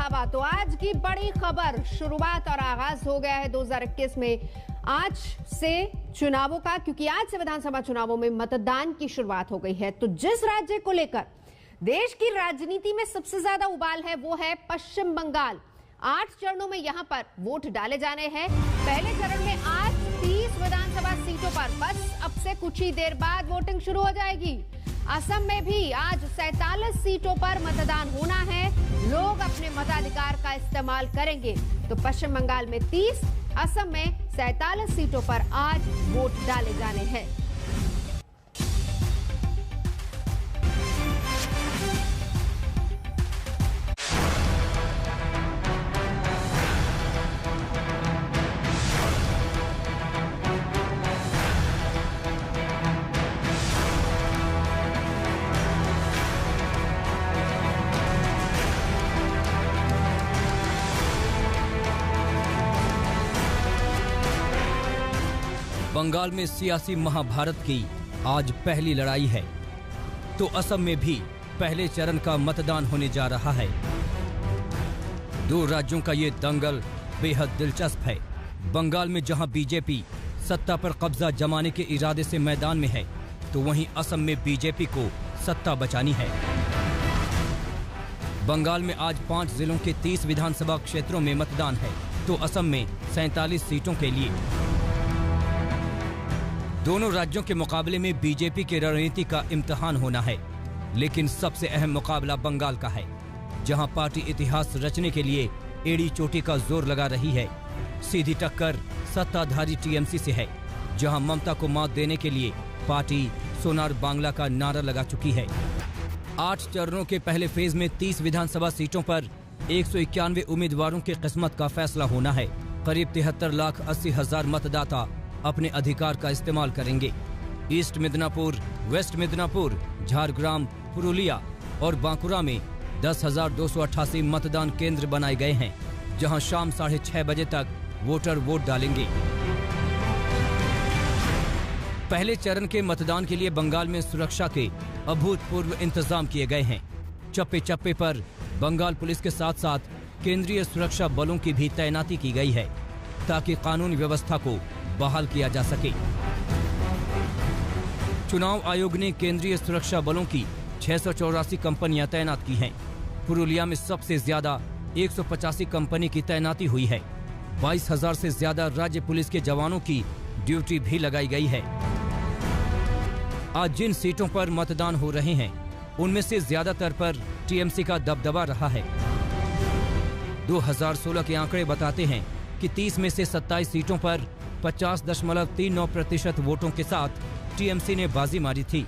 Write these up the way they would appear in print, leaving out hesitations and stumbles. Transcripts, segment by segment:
बढ़ावा। तो आज की बड़ी खबर, शुरुआत और आगाज हो गया है 2021 में आज से चुनावों का, क्योंकि आज से विधानसभा चुनावों में मतदान की शुरुआत हो गई है। तो जिस राज्य को लेकर देश की राजनीति में सबसे ज्यादा उबाल है वो है पश्चिम बंगाल। 8 चरणों में यहां पर वोट डाले जाने हैं। पहले चरण में आज 30 विधानसभा सीटों पर बस अब से कुछ ही देर बाद वोटिंग शुरू हो जाएगी। असम में भी आज 47 सीटों पर मतदान होना है। लोग अपने मताधिकार का इस्तेमाल करेंगे। तो पश्चिम बंगाल में 30, असम में 47 सीटों पर आज वोट डाले जाने हैं। बंगाल में सियासी महाभारत की आज पहली लड़ाई है। तो असम में भी पहले चरण का मतदान होने जा रहा है। 2 राज्यों का ये दंगल बेहद दिलचस्प है। बंगाल में जहां बीजेपी सत्ता पर कब्जा जमाने के इरादे से मैदान में है, तो वहीं असम में बीजेपी को सत्ता बचानी है। बंगाल में आज 5 जिलों के 30 विधानसभा क्षेत्रों में मतदान है, तो असम में 47 सीटों के लिए। दोनों राज्यों के मुकाबले में बीजेपी की रणनीति का इम्तिहान होना है, लेकिन सबसे अहम मुकाबला बंगाल का है, जहां पार्टी इतिहास रचने के लिए एड़ी चोटी का जोर लगा रही है। सीधी टक्कर सत्ताधारी टीएमसी से है, जहां ममता को मात देने के लिए पार्टी सोनार बांग्ला का नारा लगा चुकी है। 8 चरणों के पहले फेज में 30 विधानसभा सीटों पर 191 उम्मीदवारों की किस्मत का फैसला होना है। करीब 73,80,000 मतदाता अपने अधिकार का इस्तेमाल करेंगे। ईस्ट मिदनापुर, वेस्ट मिदनापुर, झारग्राम, पुरुलिया और बांकुरा में 10,288 मतदान केंद्र बनाए गए हैं, जहां शाम 6:30 बजे तक वोटर वोट डालेंगे। पहले चरण के मतदान के लिए बंगाल में सुरक्षा के अभूतपूर्व इंतजाम किए गए हैं। चप्पे चप्पे पर बंगाल पुलिस के साथ साथ केंद्रीय सुरक्षा बलों की भी तैनाती की गई है, ताकि कानून व्यवस्था को बहाल किया जा सके। चुनाव आयोग ने केंद्रीय सुरक्षा बलों की 684 कंपनियां तैनात की हैं। पुरुलिया में सबसे ज्यादा 185 कंपनी की तैनाती हुई है। 22,000 से ज्यादा राज्य पुलिस के जवानों की ड्यूटी भी लगाई गई है। आज जिन सीटों पर मतदान हो रहे हैं, उनमें से ज्यादातर पर टीएमसी का दबदबा रहा है। 2016 के आंकड़े बताते हैं कि 30 में से 27 सीटों पर 50.39% वोटों के साथ टीएमसी ने बाजी मारी थी।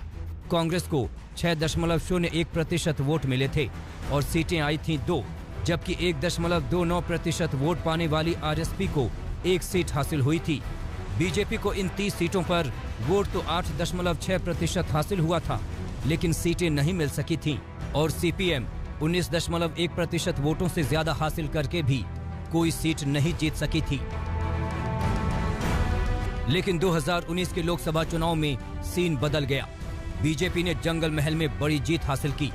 कांग्रेस को 6.01% वोट मिले थे और सीटें आई थीं 2, जबकि 1.29% वोट पाने वाली आरएसपी को 1 सीट हासिल हुई थी। बीजेपी को इन 30 सीटों पर वोट तो 8.6% हासिल हुआ था, लेकिन सीटें नहीं मिल सकी थीं और सीपीएम 19.1% वोटों से ज्यादा हासिल करके भी कोई सीट नहीं जीत सकी थी। लेकिन 2019 के लोकसभा चुनाव में सीन बदल गया। बीजेपी ने जंगल महल में बड़ी जीत हासिल की।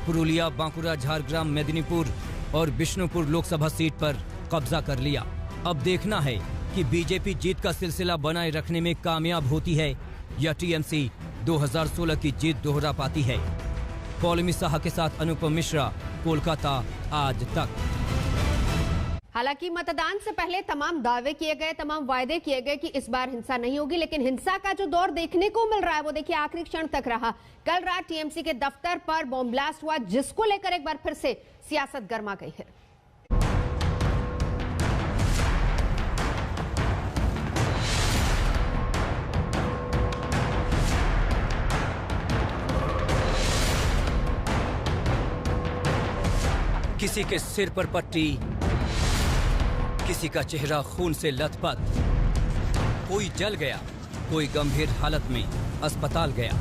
पुरुलिया, बांकुरा, झारग्राम, मेदिनीपुर और बिष्णुपुर लोकसभा सीट पर कब्जा कर लिया। अब देखना है कि बीजेपी जीत का सिलसिला बनाए रखने में कामयाब होती है या टीएमसी 2016 की जीत दोहरा पाती है। पौलमी साहा के साथ अनुपम मिश्रा, कोलकाता, आज तक। हालांकि मतदान से पहले तमाम दावे किए गए, तमाम वायदे किए गए कि इस बार हिंसा नहीं होगी, लेकिन हिंसा का जो दौर देखने को मिल रहा है वो देखिए आखिरी क्षण तक रहा। कल रात टीएमसी के दफ्तर पर बॉम्ब ब्लास्ट हुआ, जिसको लेकर एक बार फिर से सियासत गर्मा गई है। किसी के सिर पर पट्टी, किसी का चेहरा खून से लथपथ, कोई जल गया, कोई गंभीर हालत में अस्पताल गया।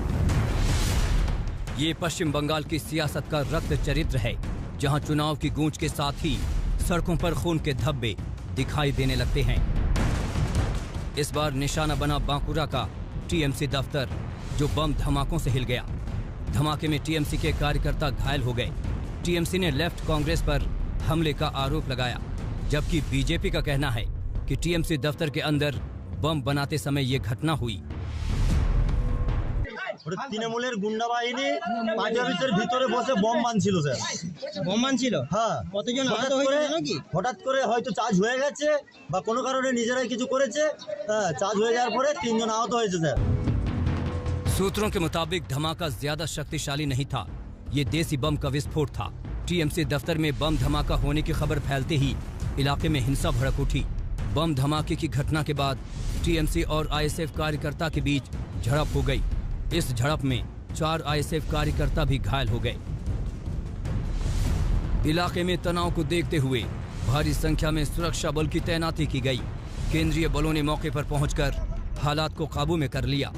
ये पश्चिम बंगाल की सियासत का रक्त चरित्र है, जहां चुनाव की गूंज के साथ ही सड़कों पर खून के धब्बे दिखाई देने लगते हैं। इस बार निशाना बना बांकुरा का टीएमसी दफ्तर, जो बम धमाकों से हिल गया। धमाके में टीएमसी के कार्यकर्ता घायल हो गए। टीएमसी ने लेफ्ट कांग्रेस पर हमले का आरोप लगाया, जबकि बीजेपी का कहना है कि टीएमसी दफ्तर के अंदर बम बनाते समय ये घटना हुई। তৃণমূলের গুন্ডা বাহিনী পার্টি অফিসের ভিতরে বসে বম মানছিল স্যার। বম মানছিল? হ্যাঁ। কতজন আহত হয়েছে নাকি? হঠাৎ করে হয়তো চার্জ হয়ে গেছে বা কোনো কারণে নিজেরাই কিছু করেছে। হ্যাঁ, চার্জ হয়ে যাওয়ার পরে 3 জন আহত হয়েছে স্যার। सूत्रों के मुताबिक धमाका ज्यादा शक्तिशाली नहीं था, ये देसी बम का विस्फोट था। टीएमसी दफ्तर में बम धमाका होने की खबर फैलते ही इलाके में हिंसा भड़क उठी। बम धमाके की घटना के बाद टीएमसी और आईएसएफ कार्यकर्ता के बीच झड़प हो गई। इस झड़प में 4 आईएसएफ कार्यकर्ता भी घायल हो गए। इलाके में तनाव को देखते हुए भारी संख्या में सुरक्षा बल की तैनाती की गई। केंद्रीय बलों ने मौके पर पहुंचकर हालात को काबू में कर लिया।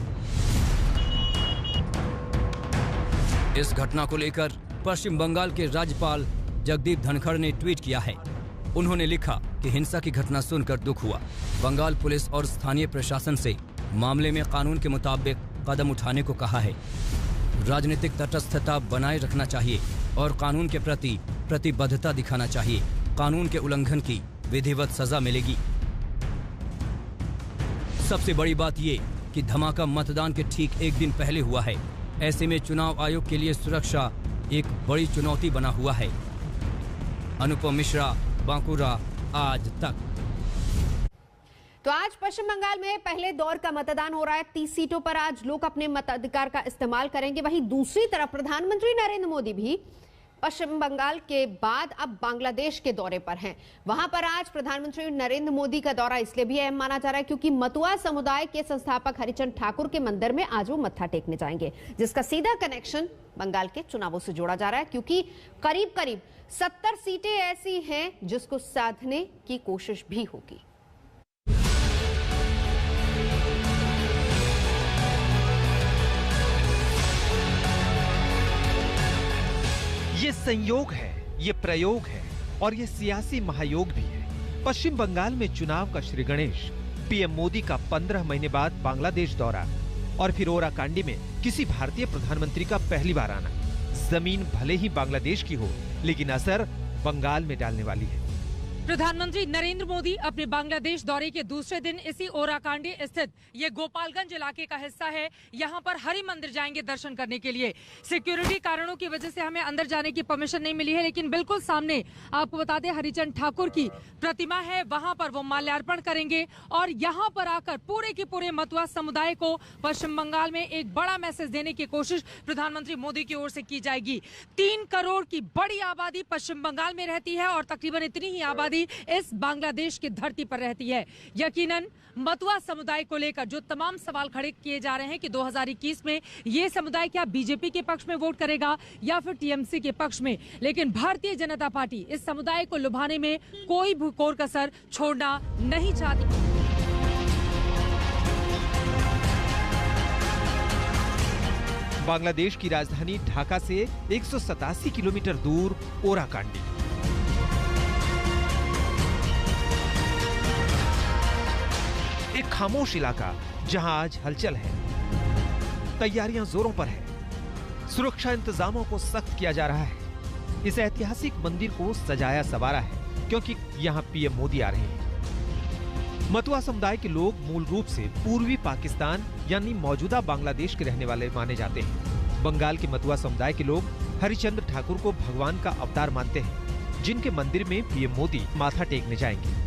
इस घटना को लेकर पश्चिम बंगाल के राज्यपाल जगदीप धनखड़ ने ट्वीट किया है। उन्होंने लिखा कि हिंसा की घटना सुनकर दुख हुआ। बंगाल पुलिस और स्थानीय प्रशासन से मामले में कानून के मुताबिक कदम उठाने को कहा है। राजनीतिक तटस्थता बनाए रखना चाहिए और कानून के प्रति प्रतिबद्धता दिखाना चाहिए। कानून के उल्लंघन की विधिवत सजा मिलेगी। सबसे बड़ी बात ये कि धमाका मतदान के ठीक एक दिन पहले हुआ है। ऐसे में चुनाव आयोग के लिए सुरक्षा एक बड़ी चुनौती बना हुआ है। अनुपम मिश्रा, बांकुरा, आज तक। तो आज पश्चिम बंगाल में पहले दौर का मतदान हो रहा है। 30 सीटों पर आज लोग अपने मताधिकार का इस्तेमाल करेंगे। वहीं दूसरी तरफ प्रधानमंत्री नरेंद्र मोदी भी पश्चिम बंगाल के बाद अब बांग्लादेश के दौरे पर हैं। वहां पर आज प्रधानमंत्री नरेंद्र मोदी का दौरा इसलिए भी अहम माना जा रहा है क्योंकि मतुआ समुदाय के संस्थापक हरिचंद ठाकुर के मंदिर में आज वो मत्था टेकने जाएंगे, जिसका सीधा कनेक्शन बंगाल के चुनावों से जोड़ा जा रहा है क्योंकि करीब करीब 70 सीटें ऐसी हैं जिसको साधने की कोशिश भी होगी। ये संयोग है, ये प्रयोग है और ये सियासी महायोग भी है। पश्चिम बंगाल में चुनाव का श्री गणेश, पीएम मोदी का 15 महीने बाद बांग्लादेश दौरा और फिर ओराकांडी में किसी भारतीय प्रधानमंत्री का पहली बार आना। जमीन भले ही बांग्लादेश की हो, लेकिन असर बंगाल में डालने वाली है। प्रधानमंत्री नरेंद्र मोदी अपने बांग्लादेश दौरे के दूसरे दिन इसी ओराकांडी स्थित ये गोपालगंज इलाके का हिस्सा है। यहाँ पर हरि मंदिर जाएंगे दर्शन करने के लिए। सिक्योरिटी कारणों की वजह से हमें अंदर जाने की परमिशन नहीं मिली है, लेकिन बिल्कुल सामने आपको बता दें हरिचंद ठाकुर की प्रतिमा है, वहाँ पर वो माल्यार्पण करेंगे और यहाँ पर आकर पूरे के पूरे मतुआ समुदाय को पश्चिम बंगाल में एक बड़ा मैसेज देने की कोशिश प्रधानमंत्री मोदी की ओर से की जाएगी। 3 करोड़ की बड़ी आबादी पश्चिम बंगाल में रहती है और तकरीबन इतनी ही आबादी इस बांग्लादेश की धरती पर रहती है। यकीनन मतुआ समुदाय को लेकर जो तमाम सवाल खड़े किए जा रहे हैं कि 2021 में ये समुदाय क्या बीजेपी के पक्ष में वोट करेगा या फिर टीएमसी के पक्ष में, लेकिन भारतीय जनता पार्टी इस समुदाय को लुभाने में कोई भी कोर कसर छोड़ना नहीं चाहती। बांग्लादेश की राजधानी ढाका से 187 किलोमीटर दूर ओराकांडी। एक खामोश इलाका जहां आज हलचल है। तैयारियां जोरों पर है। सुरक्षा इंतजामों को सख्त किया जा रहा है। इस ऐतिहासिक मंदिर को सजाया संवारा है क्योंकि यहां पीएम मोदी आ रहे हैं। मतुआ समुदाय के लोग मूल रूप से पूर्वी पाकिस्तान यानी मौजूदा बांग्लादेश के रहने वाले माने जाते हैं। बंगाल के मतुआ समुदाय के लोग हरिचंद ठाकुर को भगवान का अवतार मानते हैं, जिनके मंदिर में पीएम मोदी माथा टेकने जाएंगे।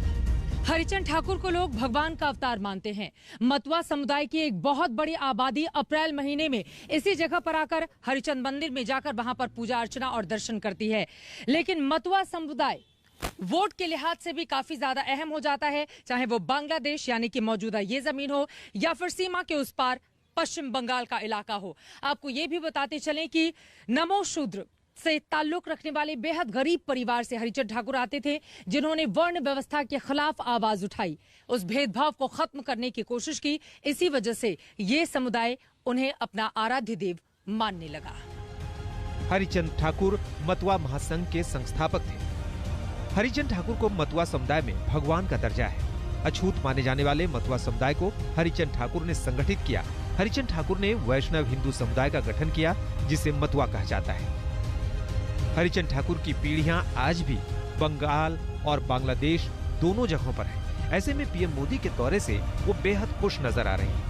हरिचंद ठाकुर को लोग भगवान का अवतार मानते हैं। मतुआ समुदाय की एक बहुत बड़ी आबादी अप्रैल महीने में इसी जगह पर आकर हरिचंद मंदिर में जाकर वहां पर पूजा अर्चना और दर्शन करती है। लेकिन मतुआ समुदाय वोट के लिहाज से भी काफी ज्यादा अहम हो जाता है, चाहे वो बांग्लादेश यानी कि मौजूदा ये जमीन हो या फिर सीमा के उस पार पश्चिम बंगाल का इलाका हो। आपको ये भी बताते चलें कि नमो शूद्र से ताल्लुक रखने वाले बेहद गरीब परिवार से हरिचंद ठाकुर आते थे, जिन्होंने वर्ण व्यवस्था के खिलाफ आवाज उठाई, उस भेदभाव को खत्म करने की कोशिश की। इसी वजह से ये समुदाय उन्हें अपना आराध्य देव मानने लगा। हरिचंद ठाकुर मतुआ महासंघ के संस्थापक थे। हरिचंद ठाकुर को मतुआ समुदाय में भगवान का दर्जा है। अछूत माने जाने वाले मतुआ समुदाय को हरिचंद ठाकुर ने संगठित किया। हरिचंद ठाकुर ने वैष्णव हिंदू समुदाय का गठन किया, जिसे मतुआ कहा जाता है। हरिचंद ठाकुर की पीढ़ियां आज भी बंगाल और बांग्लादेश दोनों जगहों पर है। ऐसे में पीएम मोदी के दौरे से वो बेहद खुश नजर आ रही हैं।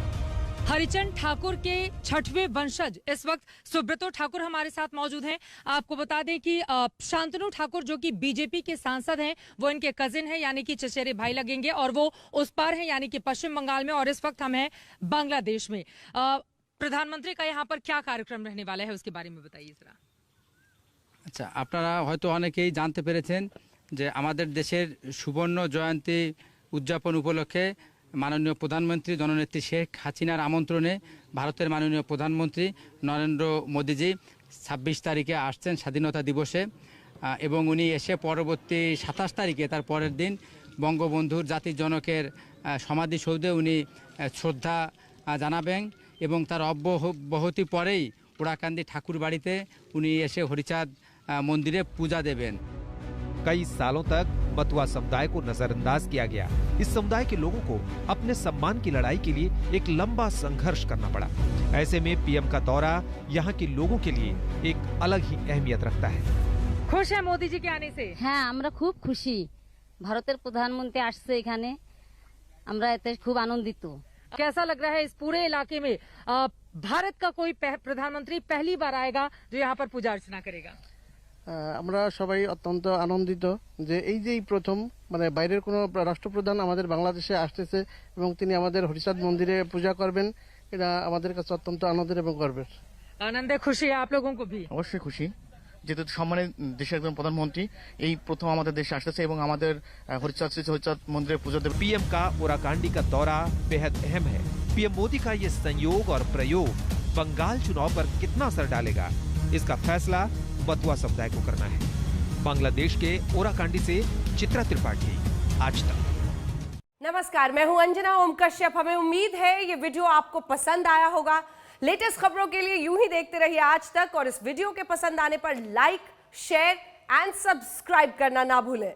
हरिचंद ठाकुर के 6वें वंशज इस वक्त सुब्रतो ठाकुर हमारे साथ मौजूद हैं। आपको बता दें कि शांतनु ठाकुर जो कि बीजेपी के सांसद हैं, वो इनके कजिन हैं, यानी कि चचेरे भाई लगेंगे, और वो उस पार हैं यानी कि पश्चिम बंगाल में, और इस वक्त हम हैं बांग्लादेश में। प्रधानमंत्री का यहाँ पर क्या कार्यक्रम रहने वाला है, उसके बारे में बताइए जरा। আচ্ছা, আপনারা হয়তো অনেকেই জানতে পেরেছেন যে আমাদের দেশের সুবর্ণ জয়ন্তী উদযাপন উপলক্ষে মাননীয় প্রধানমন্ত্রী জননেত্রী শেখ হাসিনার আমন্ত্রণে ভারতের মাননীয় প্রধানমন্ত্রী নরেন্দ্র মোদিজি 26 তারিখে আসছেন স্বাধীনতা দিবসে, এবং উনি এসে পরবর্তী 27 তারিখে তার পরের দিন বঙ্গবন্ধুর জাতির জনকের সমাধিসৌধে উনি শ্রদ্ধা জানাবেন, এবং তার অব্যাহতি পরেই ওরাকান্দি ঠাকুর বাড়িতে উনি এসে হরিচাঁদ मंदिरे पूजा देवें। कई सालों तक बतुआ समुदाय को नजरअंदाज किया गया। इस समुदाय के लोगों को अपने सम्मान की लड़ाई के लिए एक लंबा संघर्ष करना पड़ा। ऐसे में पीएम का दौरा यहाँ के लोगों के लिए एक अलग ही अहमियत रखता है। खुश है मोदी जी के आने से? হ্যাঁ, আমরা খুব খুশি। ভারতের প্রধানমন্ত্রী আসছে এখানে, আমরা এতে খুব আনন্দিত। कैसा लग रहा है इस पूरे इलाके में भारत का कोई प्रधानमंत्री पहली बार आएगा जो यहाँ पर पूजा अर्चना करेगा? আমরা সবাই অত্যন্ত আনন্দিত যে এই যে প্রথম মানে বাইরের কোনো রাষ্ট্রপ্রধান আমাদের বাংলাদেশে আসতেছে এবং তিনি আমাদের হরিচাঁদ মন্দিরে পূজা করবেন, এটা আমাদের কাছে অত্যন্ত আনন্দের এবং গর্বের। आनंद है, खुशी है आप लोगों को भी? অবশ্যই খুশি, যেহেতু সম্মানিত দেশের একজন প্রধানমন্ত্রী এই প্রথম আমাদের দেশে আসতেছে এবং আমাদের হরিচাঁদ মন্দিরে পুজো দেবে। पीएम का ओराकांडी का दौरा बेहद अहम है। पीएम मोदी का ये संयोग और प्रयोग बंगाल चुनाव पर कितना असर डालेगा, इसका फैसला बतुआ समुदाय को करना है। बांग्लादेश के ओराकांडी से चित्रा त्रिपाठी, आज तक। नमस्कार, मैं हूं अंजना ओम कश्यप। हमें उम्मीद है ये वीडियो आपको पसंद आया होगा। लेटेस्ट खबरों के लिए यूं ही देखते रहिए आज तक, और इस वीडियो के पसंद आने पर लाइक, शेयर एंड सब्सक्राइब करना ना भूलें।